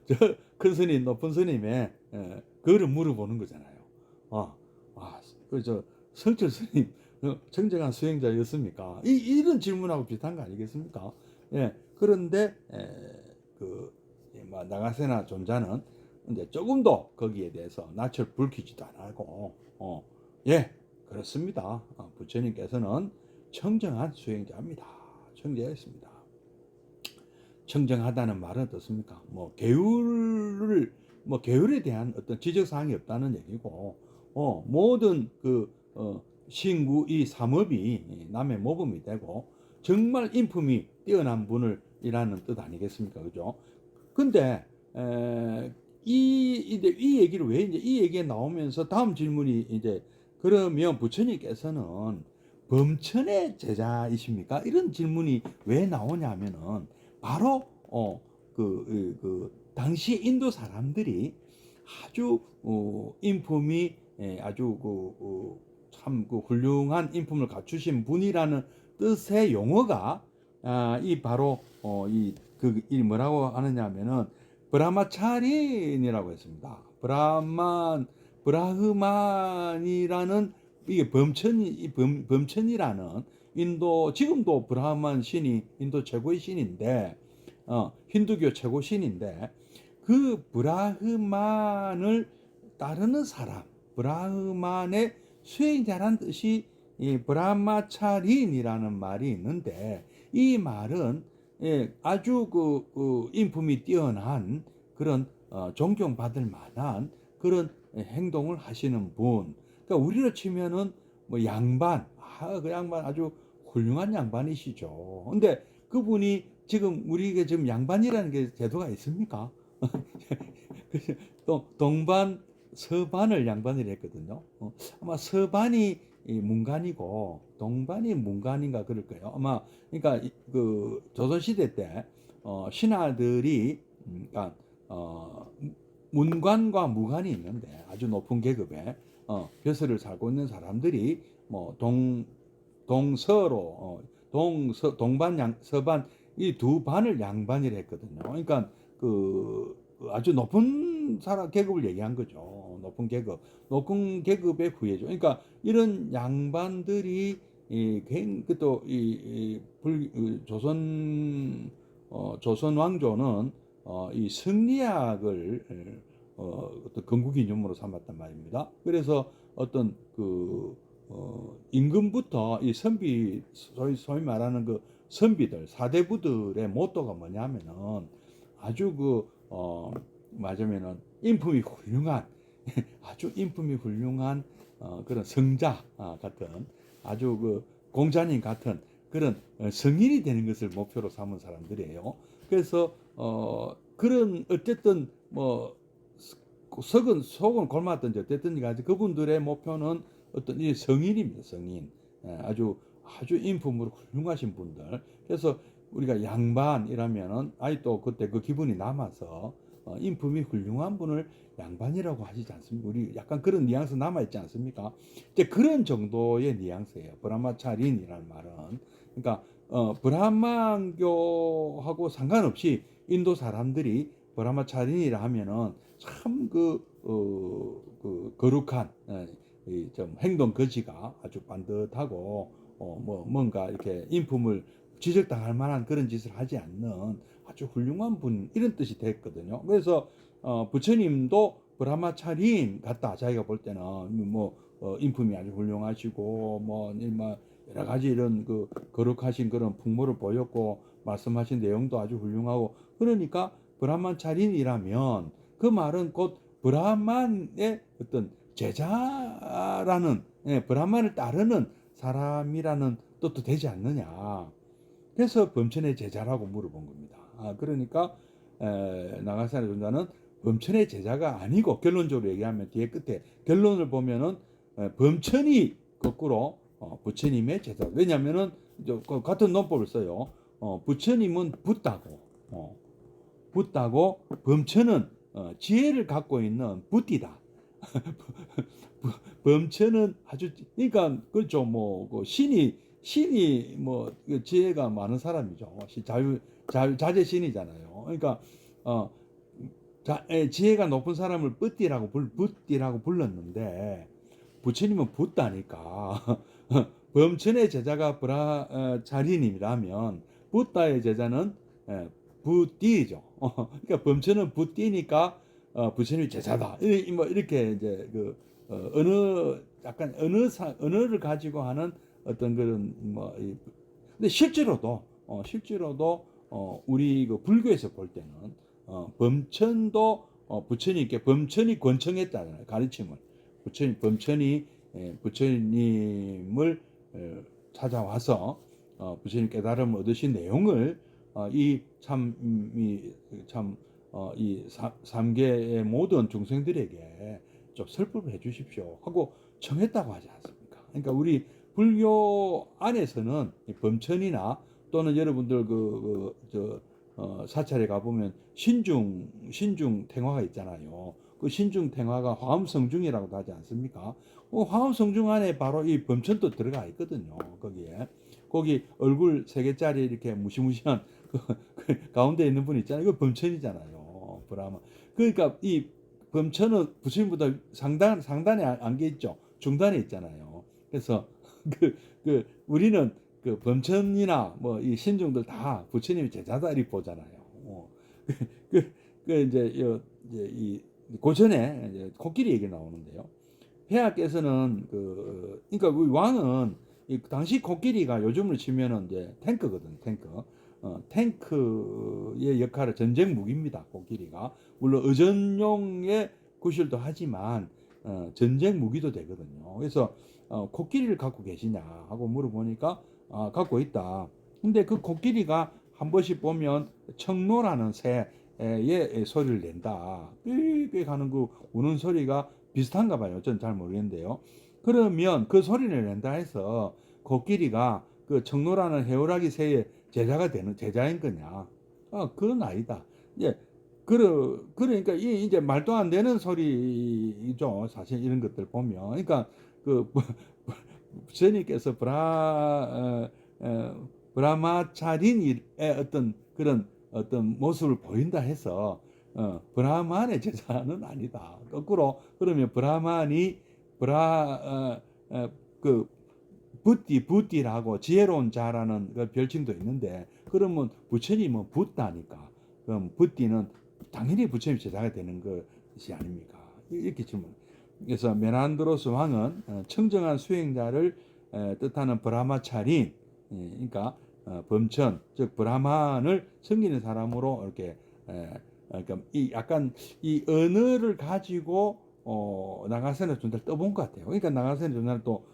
저 큰 스님 높은 스님의 그거를 물어보는 거잖아요. 그저 성철 스님 청정한 수행자였습니까? 이런 질문하고 비슷한 거 아니겠습니까? 예. 그런데 나가세나 존자는 이제 조금도 거기에 대해서 낯을 붉히지도 안 하고 예, 그렇습니다. 부처님께서는 청정한 수행자입니다. 청정했습니다. 청정하다는 말은 어떻습니까? 계율에 대한 어떤 지적 사항이 없다는 얘기고, 모든 신구 이 삼업이 남의 모범이 되고 정말 인품이 뛰어난 분을이라는 뜻 아니겠습니까? 그죠? 근데 이 얘기를 왜 이제 이 얘기가 나오면서 다음 질문이 이제 그러면 부처님께서는 범천의 제자이십니까? 이런 질문이 왜 나오냐면은 바로 당시 인도 사람들이 아주 인품이 아주 참 훌륭한 인품을 갖추신 분이라는 뜻의 용어가 이 바로 이 뭐라고 하느냐면은 브라마차린이라고 했습니다. 브라흐만이라는 이게 범천이라는 인도 지금도 브라흐만 신이 인도 최고의 신인데 힌두교 최고 신인데 그 브라흐만을 따르는 사람 브라흐만의 수행자란 뜻이 이 브라마차린이라는 말이 있는데 이 말은 아주 인품이 뛰어난 그런 존경받을 만한 그런 행동을 하시는 분. 그러니까 우리로 치면은 뭐 양반, 그 양반 아주 훌륭한 양반이시죠. 근데 그분이 지금 우리에게 지금 양반이라는 게 제도가 있습니까? 또 동반, 서반을 양반이라 했거든요. 아마 서반이 문간이고 동반이 문간인가 그럴 거예요. 아마 그러니까 그 조선 시대 때 신하들이 그러니까 문관과 무관이 있는데 아주 높은 계급에 벼슬을 살고 있는 사람들이 뭐 동서로 동반 서반 이 두 반을 양반이라 했거든요. 그러니까 그 아주 높은 사람 계급을 얘기한 거죠. 높은 계급의 후예죠. 그러니까 이런 양반들이 조선 왕조는 이 성리학을 어떤 건국이념으로 삼았단 말입니다. 그래서 어떤 임금부터 이 선비 소위 말하는 그 선비들 사대부들의 모토가 뭐냐면은 아주 맞으면은 인품이 훌륭한 아주 인품이 훌륭한 그런 성자 같은 아주 공자님 같은 그런 성인이 되는 것을 목표로 삼은 사람들이에요. 그래서 그런 어쨌든 뭐 속은 골맞든지 어쨌든 가지 그분들의 목표는 어떤 이 성인입니다. 성인 아주 인품으로 훌륭하신 분들. 그래서 우리가 양반이라면은 아직도 그때 그 기분이 남아서 인품이 훌륭한 분을 양반이라고 하시지 않습니까? 우리 약간 그런 뉘앙스 남아 있지 않습니까? 이제 그런 정도의 뉘앙스예요. 브라마차린이라는 말은. 그러니까 브라만교하고 상관없이 인도 사람들이 브라마차린이라 하면은 참 그 거룩한 이좀 행동 거지가 아주 반듯하고 뭐 뭔가 이렇게 인품을 지적당할 만한 그런 짓을 하지 않는 아주 훌륭한 분 이런 뜻이 됐거든요. 그래서 부처님도 브라마차린 같다. 자기가 볼 때는 뭐 인품이 아주 훌륭하시고 뭐 여러 가지 이런 그 거룩하신 그런 풍모를 보였고 말씀하신 내용도 아주 훌륭하고 그러니까 브라마차린이라면 그 말은 곧 브라만의 어떤 제자라는 브라만을 따르는 사람이라는 뜻도 되지 않느냐. 그래서 범천의 제자라고 물어본 겁니다. 그러니까 나가사네 존자는 범천의 제자가 아니고 결론적으로 얘기하면 뒤에 끝에 결론을 보면은 범천이 거꾸로 부처님의 제자. 왜냐하면은 같은 논법을 써요. 부처님은 붓다고 범천은 지혜를 갖고 있는 붓디다. 범천은 아주 그러니까 그렇죠. 뭐그 신이 뭐 지혜가 많은 사람이죠. 자제신이잖아요. 그러니까 어 지혜가 높은 사람을 붓디라고 불렀는데 부처님은 붓다니까 범천의 제자가 자리님이라면 붓다의 제자는 붓디죠. 그러니까 범천은 붓디니까 부처님이 제자다. 뭐 이렇게 이제 어느 약간 언어를 가지고 하는 어떤 그런 뭐 근데 실제로도 우리 그 불교에서 볼 때는 범천도 부처님께 범천이 권청했다잖아요. 가르침을 범천이 부처님을 찾아와서 부처님 깨달음을 얻으신 내용을 이 삼계의 모든 중생들에게 좀 설법을 해 주십시오 하고 청했다고 하지 않습니까? 그러니까 우리 불교 안에서는 범천이나 또는 여러분들 사찰에 가보면 신중 탱화가 있잖아요. 그 신중 탱화가 화엄성중이라고도 하지 않습니까? 화엄성중 안에 바로 이 범천도 들어가 있거든요. 거기 얼굴 3개짜리 이렇게 무시무시한 그 가운데 있는 분 있잖아요. 이거 범천이잖아요. 브라마. 그러니까 이 범천은 부처님보다 상단에 안겨 있죠. 중단에 있잖아요. 그래서 우리는 그 범천이나 뭐 이 신중들 다 부처님의 제자다 이렇게 보잖아요. 이제 이 고전에 이제 코끼리 얘기 나오는데요. 폐하께서는 그러니까 우리 왕은 당시 코끼리가 요즘으로 치면은 이제 탱크거든, 탱크. 탱크의 역할을 전쟁 무기입니다, 코끼리가. 물론 의전용의 구실도 하지만 전쟁 무기도 되거든요. 그래서 코끼리를 갖고 계시냐 하고 물어보니까 갖고 있다. 근데 그 코끼리가 한 번씩 보면 청노라는 새의 소리를 낸다. 삐삐 하는 그 우는 소리가 비슷한가 봐요. 저는 잘 모르겠는데요. 그러면 그 소리를 낸다 해서 코끼리가 그 청노라는 해오라기 새의 제자인 거냐? 그건 아니다. 예, 그러니까 이제 말도 안 되는 소리죠. 사실 이런 것들 보면. 그러니까 그 부처님께서 브라마차린의 어떤 그런 어떤 모습을 보인다 해서 브라만의 제자는 아니다. 거꾸로 그러면 브라만이 브라 그 부띠라고 지혜로운 자라는 그 별칭도 있는데 그러면 부처님은 붓다니까 그럼 부띠는 당연히 부처님 제자가 되는 것이 아닙니까? 이렇게 질문. 그래서 메난드로스 왕은 청정한 수행자를 뜻하는 브라마차린, 그러니까 범천, 즉 브라만을 섬기는 사람으로 이렇게 그러니까 약간 이 언어를 가지고 나가세네 존재를 떠본 것 같아요. 그러니까 나가세네 존재는 또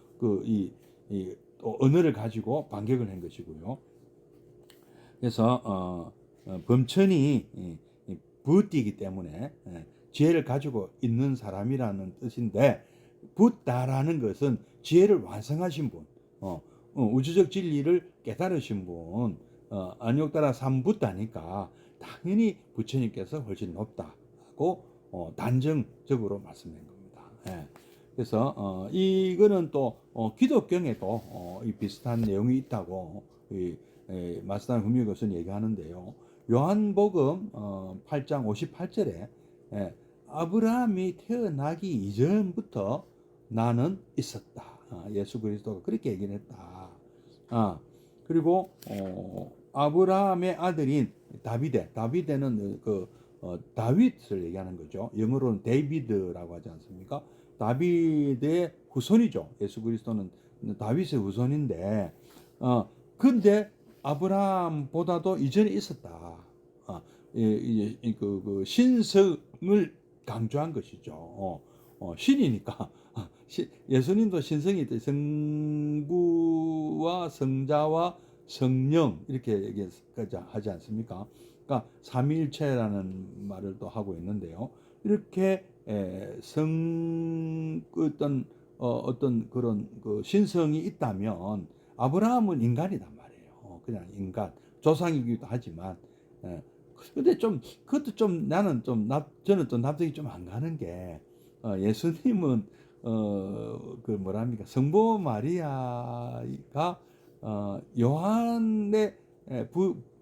언어를 가지고 반격을 한 것이고요. 그래서 범천이 붓디이기 때문에 지혜를 가지고 있는 사람이라는 뜻인데 붓다라는 것은 지혜를 완성하신 분, 우주적 진리를 깨달으신 분, 안욕 따라 삼붓다니까 당연히 부처님께서 훨씬 높다고 단정적으로 말씀한 겁니다. 예. 그래서 이거는 또 기독경에도 이 비슷한 내용이 있다고 마스다 후미오 교수는 얘기하는데요. 요한복음 8장 58절에 아브라함이 태어나기 이전부터 나는 있었다. 예수 그리스도가 그렇게 얘기를 했다. 그리고 아브라함의 아들인 다비데는 다윗을 얘기하는 거죠. 영어로는 데이비드라고 하지 않습니까? 다윗의 후손이죠. 예수 그리스도는 다윗의 후손인데, 근데 아브라함보다도 이전에 있었다. 그 신성을 강조한 것이죠. 신이니까. 예수님도 신성이 있다. 성부와 성자와 성령 이렇게 하지 않습니까? 그러니까 삼위일체라는 말을 또 하고 있는데요. 이렇게 어떤 그런 그 신성이 있다면 아브라함은 인간이단 말이에요. 그냥 인간 조상이기도 하지만 근데 좀 그것도 좀 저는 좀 납득이 좀 안 가는 게 예수님은 그 뭐랍니까 성부 마리아가 요한의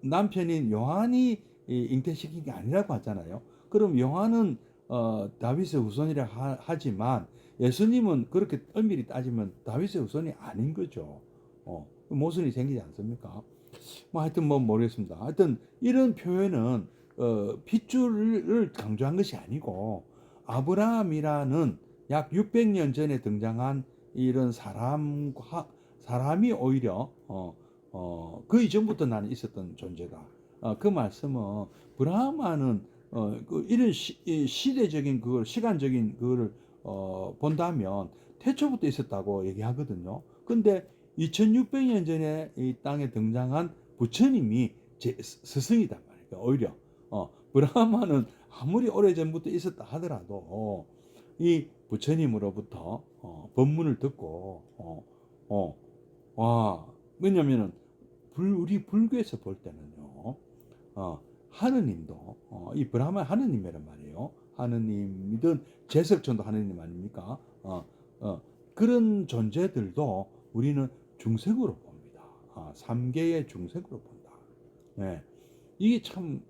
남편인 요한이 잉태시킨 게 아니라고 하잖아요. 그럼 요한은 다윗의 후손이라 하지만 예수님은 그렇게 엄밀히 따지면 다윗의 후손이 아닌 거죠. 모순이 생기지 않습니까? 뭐 하여튼 뭐 모르겠습니다. 하여튼 이런 표현은 핏줄을 강조한 것이 아니고 아브라함이라는 약 600년 전에 등장한 이런 사람이 오히려 그 이전부터 나는 있었던 존재다. 그 말씀은 브라하마는 이런 시대적인 그걸 시간적인 그거를 본다면 태초부터 있었다고 얘기하거든요. 근데 2600년 전에 이 땅에 등장한 부처님이 스승이단 말이에요. 오히려 브라하마는 아무리 오래전부터 있었다 하더라도 이 부처님으로부터 법문을 듣고 왜냐면은 우리 불교에서 볼 때는요 하느님도 이 브라하마 하느님이란 말이에요. 하느님이든 제석천도 하느님 아닙니까? 그런 존재들도 우리는 중생으로 봅니다. 삼계의 중생으로 본다. 네. 이게 참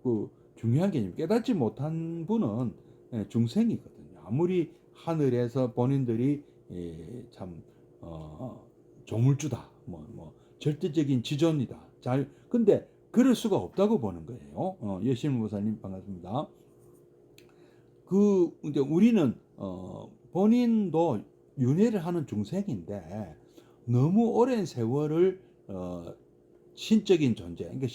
중요한 개념. 깨닫지 못한 분은 중생이거든요. 아무리 하늘에서 본인들이 참 조물주다, 절대적인 지존이다. 근데 그럴 수가 없다고 보는 거예요. 여신 무사님 반갑습니다. 이제 우리는 본인도 윤회를 하는 중생인데 너무 오랜 세월을 신적인 존재, 그러니까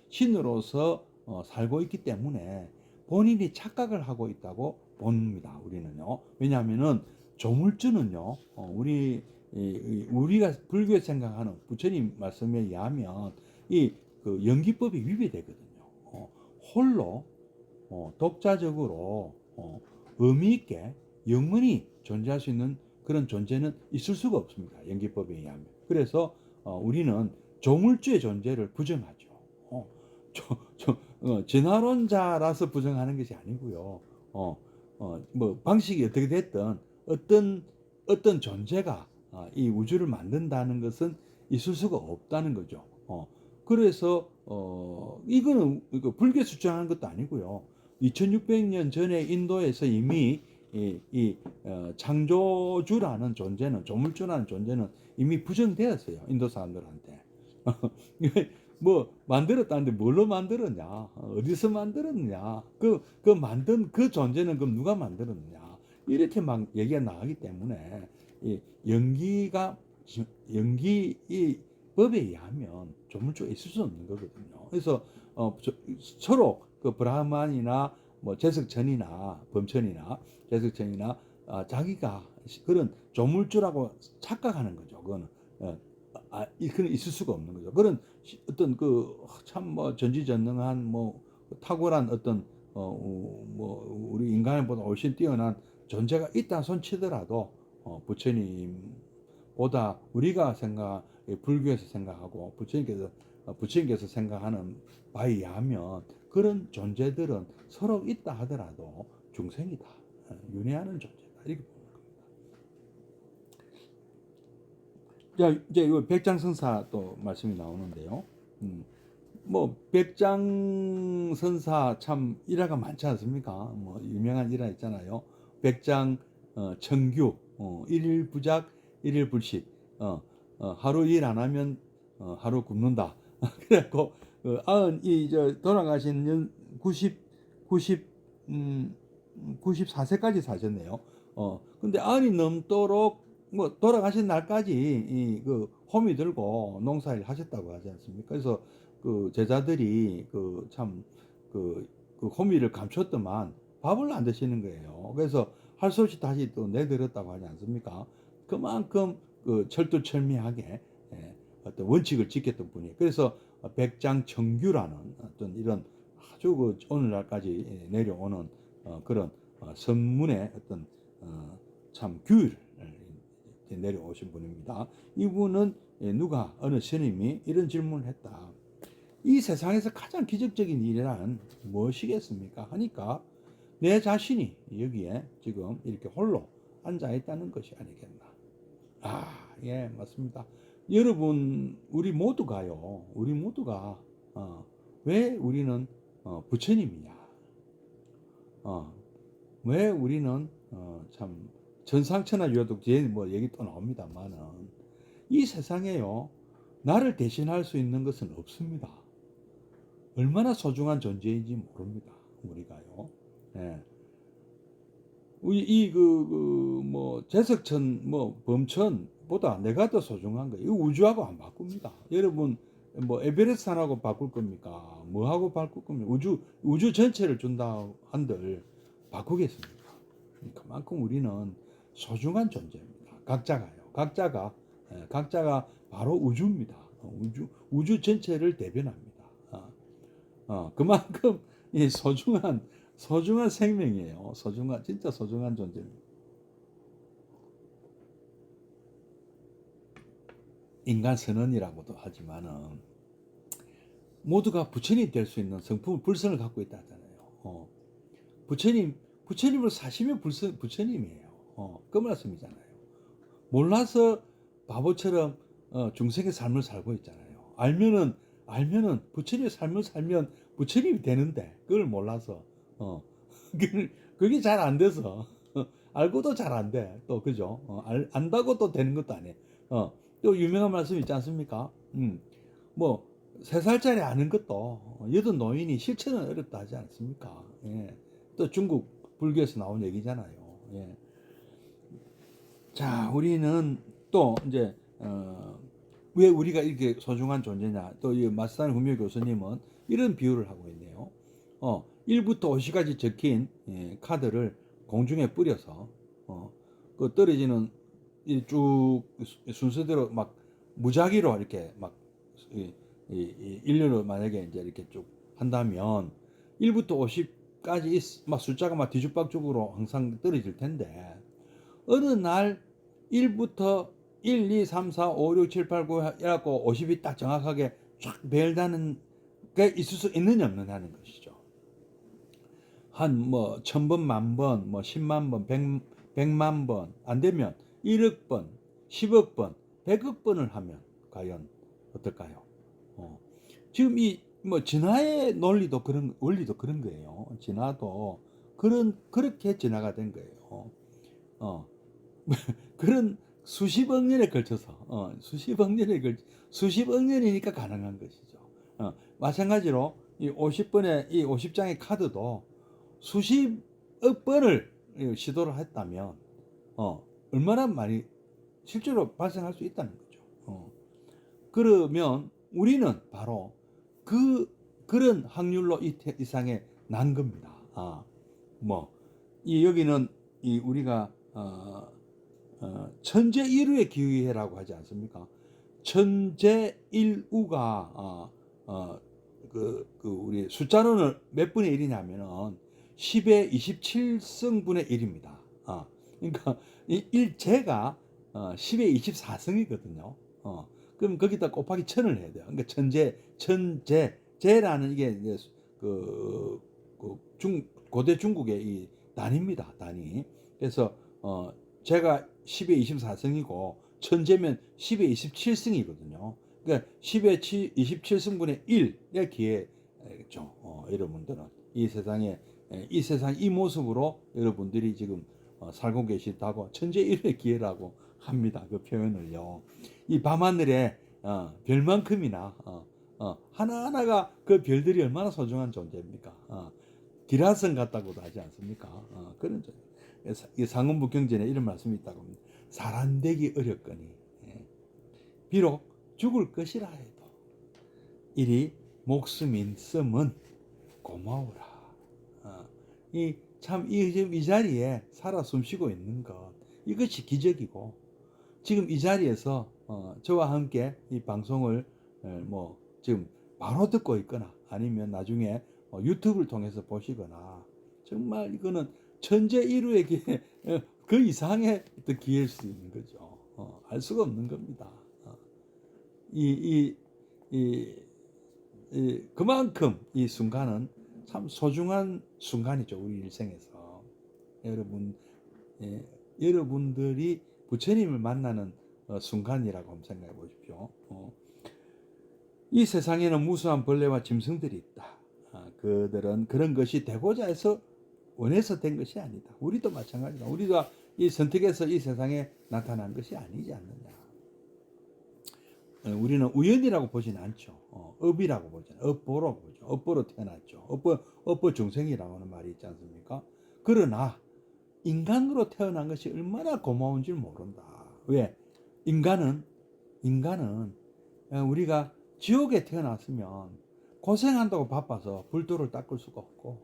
신으로서 살고 있기 때문에 본인이 착각을 하고 있다고 봅니다. 우리는요. 왜냐하면은 조물주는요, 우리가 불교에 생각하는 부처님 말씀에 의하면 그 연기법이 위배되거든요. 홀로 독자적으로 의미 있게 영원히 존재할 수 있는 그런 존재는 있을 수가 없습니다. 연기법에 의하면. 그래서 우리는 조물주의 존재를 부정하죠. 진화론자라서 부정하는 것이 아니고요. 뭐 방식이 어떻게 됐든 어떤 존재가 이 우주를 만든다는 것은 있을 수가 없다는 거죠. 그래서 이거는 불교 주장하는 것도 아니고요. 2600년 전에 인도에서 이미 창조주라는 존재는 조물주라는 존재는 이미 부정되었어요. 인도 사람들한테. 뭐 만들었다는데 뭘로 만들었냐? 어디서 만들었냐? 그 만든 그 존재는 그럼 누가 만들었냐? 이렇게 막 얘기가 나가기 때문에 이 법에 의하면 조물주가 있을 수 없는 거거든요. 그래서 서로 그 브라ಹ만이나 뭐 제석천이나 범천이나 제석천이나 자기가 그런 조물주라고 착각하는 거죠. 그거는 그런 있을 수가 없는 거죠. 그런 어떤 참 뭐 전지전능한 뭐 탁월한 어떤 뭐 우리 인간보다 훨씬 뛰어난 존재가 있다 손치더라도 부처님보다 우리가 불교에서 생각하고 부처님께서 부처님께서 생각하는 바에 의하면 그런 존재들은 서로 있다 하더라도 중생이다, 윤회하는 존재다, 이렇게 보는 겁니다. 자, 이제 이 백장선사 또 말씀이 나오는데요. 뭐 백장선사 참 일화가 많지 않습니까? 뭐 유명한 일화 있잖아요. 백장 청규, 일일 부작 일일 불식, 하루 일 안 하면 하루 굶는다. 그래갖고 이저 돌아가신 90 94세까지 사셨네요. 근데 90이 넘도록 뭐 돌아가신 날까지 그 호미 들고 농사일 하셨다고 하지 않습니까? 그래서 그 제자들이 그 호미를 감췄더만 밥을 안 드시는 거예요. 그래서 할 수 없이 다시 또 내드렸다고 하지 않습니까? 그만큼 그 철두철미하게 어떤 원칙을 지켰던 분이에요. 그래서 백장청규라는 어떤 이런 아주 그 오늘날까지 내려오는 그런 선문의 어떤 참 규율을 내려오신 분입니다. 이분은 누가 어느 스님이 이런 질문을 했다. 이 세상에서 가장 기적적인 일이란 무엇이겠습니까? 하니까 내 자신이 여기에 지금 이렇게 홀로 앉아 있다는 것이 아니겠나. 예, 맞습니다. 여러분, 우리 모두가요. 우리 모두가 왜 우리는 부처님이냐? 왜 우리는 참 전상천하 유화독 뒤에 뭐 얘기 또 나옵니다만은 이 세상에요, 나를 대신할 수 있는 것은 없습니다. 얼마나 소중한 존재인지 모릅니다, 우리가요. 예. 뭐 제석천 뭐 범천보다 내가 더 소중한 거예요. 우주하고 안 바꿉니다. 여러분, 뭐 에베레스트 산하고 바꿀 겁니까? 뭐하고 바꿀 겁니까? 우주 전체를 준다 한들 바꾸겠습니까? 그만큼 우리는 소중한 존재입니다. 각자가 바로 우주입니다. 우주 전체를 대변합니다. 그만큼 이 소중한 생명이에요. 진짜 소중한 존재입니다. 인간 선언이라고도 하지만은 모두가 부처님 될 수 있는 성품을 불성을 갖고 있다 하잖아요. 부처님을 사시면 부처님이에요. 그 말씀이잖아요. 몰라서 바보처럼 중생의 삶을 살고 있잖아요. 알면은 부처님의 삶을 살면 부처님이 되는데 그걸 몰라서 그게 잘 안 돼서 알고도 잘 안 돼. 또 그죠? 안다고 또 되는 것도 아니에요. 또 유명한 말씀 있지 않습니까? 뭐 3살짜리 아는 것도 여든 노인이 실천은 어렵다 하지 않습니까? 예. 또 중국 불교에서 나온 얘기잖아요. 예. 자, 우리는 또 이제 왜 우리가 이렇게 소중한 존재냐? 또 이 마스다니 후미오 교수님은 이런 비유를 하고 있네요. 1부터 50까지 적힌 카드를 공중에 뿌려서 그 떨어지는 쭉 순서대로 막 무작위로 이렇게 막 일렬로 만약에 이제 이렇게 쭉 한다면 1부터 50까지 막 숫자가 막 뒤죽박죽으로 항상 떨어질 텐데 어느 날 1부터 1, 2, 3, 4, 5, 6, 7, 8, 9 해갖고 50이 딱 정확하게 쫙 배열되는 게 있을 수 있느냐 없느냐는 것이죠. 한 뭐 1000번, 만번, 뭐 10만 번, 100만 번 안 되면 1억 번, 10억 번, 100억 번을 하면 과연 어떨까요? 지금 이 뭐 진화의 원리도 그런 거예요. 진화도 그렇게 진화가 된 거예요. 그런 수십억 년에 걸쳐서 수십억 년이니까 가능한 것이죠. 마찬가지로 이 50장의 카드도 수십억 번을 시도를 했다면 얼마나 많이 실제로 발생할 수 있다는 거죠. 그러면 우리는 바로 그런 확률로 이 세상에 난 겁니다. 여기는 우리가 천재일우의 기회라고 하지 않습니까? 천재일우가 우리 숫자로는 몇 분의 1이냐면은 10의 27승분의 1입니다. 그러니까 일제가 10의 24승이거든요. 그럼 거기다 곱하기 1000을 해야 돼요. 그러니까 제라는 이게 이제 고대 중국의 이 단위입니다. 단위. 그래서 제가 10의 24승이고 천재면 10의 27승이거든요. 그러니까 10의 27승분의 1의 기회죠. 여러분들은 이 세상에 이 세상 이 모습으로 여러분들이 지금 살고 계시다고 천재 1의 기회라고 합니다. 그 표현을요. 이 밤하늘에 별만큼이나 하나하나가 그 별들이 얼마나 소중한 존재입니까? 기라성 같다고도 하지 않습니까? 그런 존재. 이 상음부 경전에 이런 말씀이 있다고 합니다. 사람되기 어렵거니 비록 죽을 것이라 해도 이리 목숨인 씀은 고마워라. 이 자리에 살아 숨쉬고 있는 것 이것이 기적이고 지금 이 자리에서 저와 함께 이 방송을 뭐 지금 바로 듣고 있거나 아니면 나중에 유튜브를 통해서 보시거나 정말 이거는 천재 일루의 기회 그 이상의 어떤 기회일 수 있는 거죠. 알 수가 없는 겁니다. 그만큼 이 순간은 참 소중한 순간이죠. 우리 일생에서 여러분들이 부처님을 만나는 순간이라고 한번 생각해 보십시오. 이 세상에는 무수한 벌레와 짐승들이 있다. 그들은 그런 것이 되고자 해서 원해서 된 것이 아니다. 우리도 마찬가지다. 우리도 이 선택해서 이 세상에 나타난 것이 아니지 않느냐. 우리는 우연이라고 보지는 않죠. 업이라고 보잖아요. 업보로 보죠. 업보로 태어났죠. 업보 중생이라고 하는 말이 있지 않습니까? 그러나 인간으로 태어난 것이 얼마나 고마운 줄 모른다. 왜? 인간은 우리가 지옥에 태어났으면 고생한다고 바빠서 불도를 닦을 수가 없고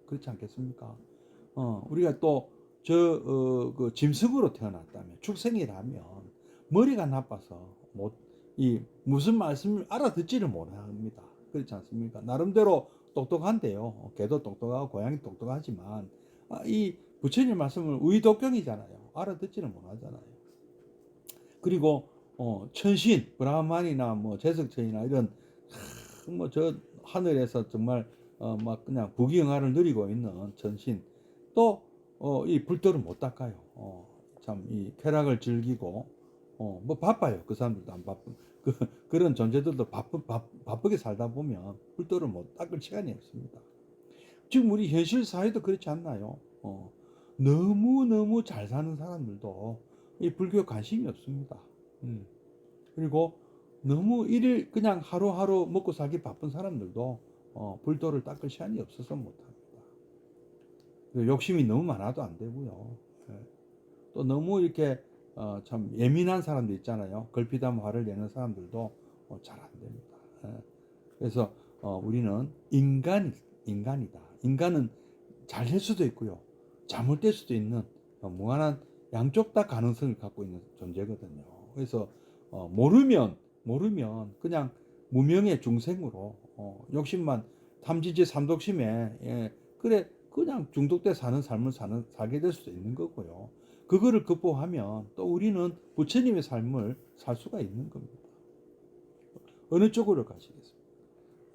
그렇지 않겠습니까? 우리가 또 그 짐승으로 태어났다면 축생이라면 머리가 나빠서 무슨 말씀을 알아듣지를 못합니다. 그렇지 않습니까? 나름대로 똑똑한데요. 개도 똑똑하고 고양이 똑똑하지만 이 부처님 말씀을 의독경이잖아요. 알아듣지는 못하잖아요. 그리고 천신, 브라ಹ만이나 뭐 제석천이나 이런 뭐 저 하늘에서 정말 막 그냥 부귀영화를 누리고 있는 천신 또 이 불도를 못 닦아요. 참 이 쾌락을 즐기고 뭐 바빠요. 그 사람들도 안 바쁜 그런 존재들도 바쁘게 살다 보면 불도를 못 닦을 시간이 없습니다. 지금 우리 현실 사회도 그렇지 않나요? 너무 잘 사는 사람들도 이 불교에 관심이 없습니다. 그리고 너무 일일 그냥 하루하루 먹고 살기 바쁜 사람들도 불도를 닦을 시간이 없어서 못합니다. 욕심이 너무 많아도 안 되고요. 또 너무 이렇게 참 예민한 사람들 있잖아요. 걸핏하면 화를 내는 사람들도 잘 안 됩니다. 그래서 우리는 인간이다. 인간은 잘 될 수도 있고요. 잘못될 수도 있는 무한한 양쪽 다 가능성을 갖고 있는 존재거든요. 그래서 모르면 그냥 무명의 중생으로 욕심만 탐지지 삼독심에 그래 그냥 중독돼 사는 삶을 살게 될 수도 있는 거고요. 그거를 극복하면 또 우리는 부처님의 삶을 살 수가 있는 겁니다. 어느 쪽으로 가시겠습니까?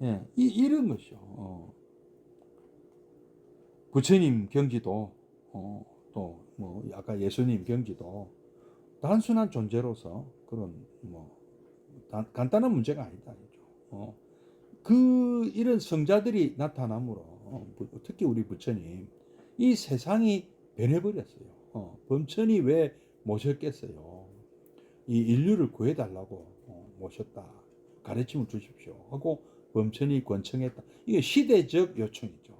예, 이런 것이요. 부처님 경지도 또 뭐 아까 예수님 경지도 단순한 존재로서 그런 뭐 간단한 문제가 아니다. 이런 성자들이 나타남으로 특히 우리 부처님 이 세상이 변해버렸어요. 범천이 왜 모셨겠어요? 이 인류를 구해달라고 모셨다. 가르침을 주십시오 하고 범천이 권청했다. 이게 시대적 요청이죠.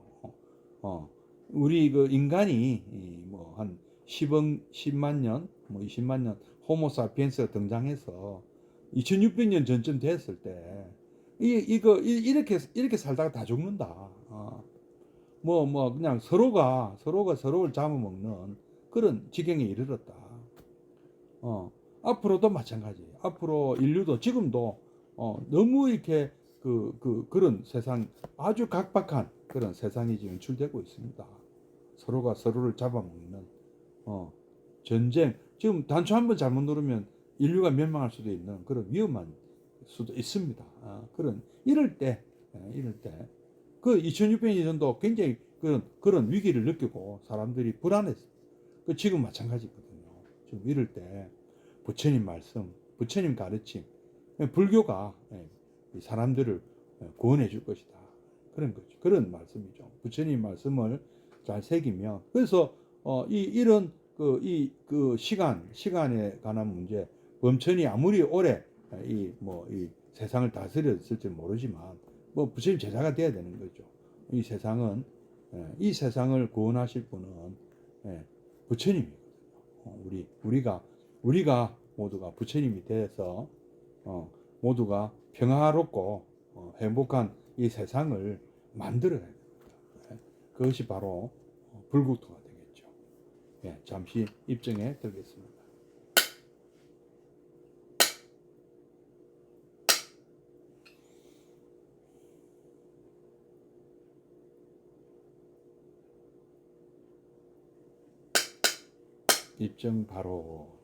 우리 그 인간이 뭐 한 10만 년, 뭐 20만 년 호모사피엔스가 등장해서 2600년 전쯤 됐을 때 이렇게 살다가 다 죽는다. 뭐 그냥 서로가 서로를 잡아먹는 그런 지경에 이르렀다. 앞으로도 마찬가지. 앞으로 인류도 지금도 너무 이렇게 그런 세상 아주 각박한 그런 세상이 지금 연출되고 있습니다. 서로가 서로를 잡아먹는 전쟁. 지금 단추 한번 잘못 누르면 인류가 멸망할 수도 있는 그런 위험한 수도 있습니다. 이럴 때 그 2600년도 굉장히 그런 위기를 느끼고 사람들이 불안했어요. 지금 마찬가지거든요. 지금 이럴 때 부처님 말씀, 부처님 가르침, 불교가 사람들을 구원해 줄 것이다. 그런 거죠. 그런 말씀이죠. 부처님 말씀을 잘 새기면 그래서 이런 그 시간에 관한 문제, 범천이 아무리 오래 이 세상을 다스렸을지 모르지만 부처님 제자가 돼야 되는 거죠. 이 세상을 구원하실 분은 부처님이거든요. 우리가 모두가 부처님이 돼서 모두가 평화롭고 행복한 이 세상을 만들어야 됩니다. 그것이 바로 불국토가 되겠죠. 잠시 입증해 드리겠습니다. 입증 바로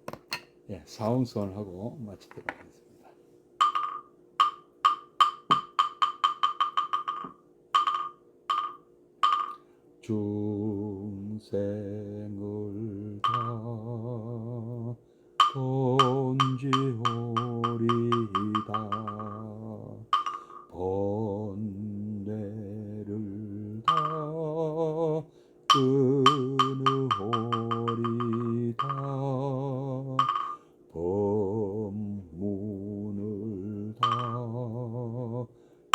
사원선을 하고 마치도록 하겠습니다. 중생을 다 건지오리다 번뇌를 다 끊으오리다 법문을 다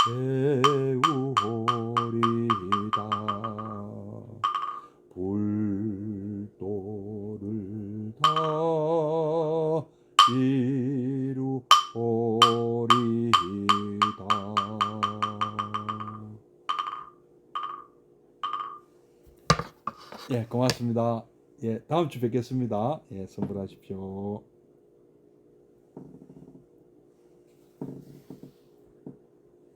배우오리다 불도를 다 이루오리다. 고맙습니다. 다음 주 뵙겠습니다. 선물하십시오.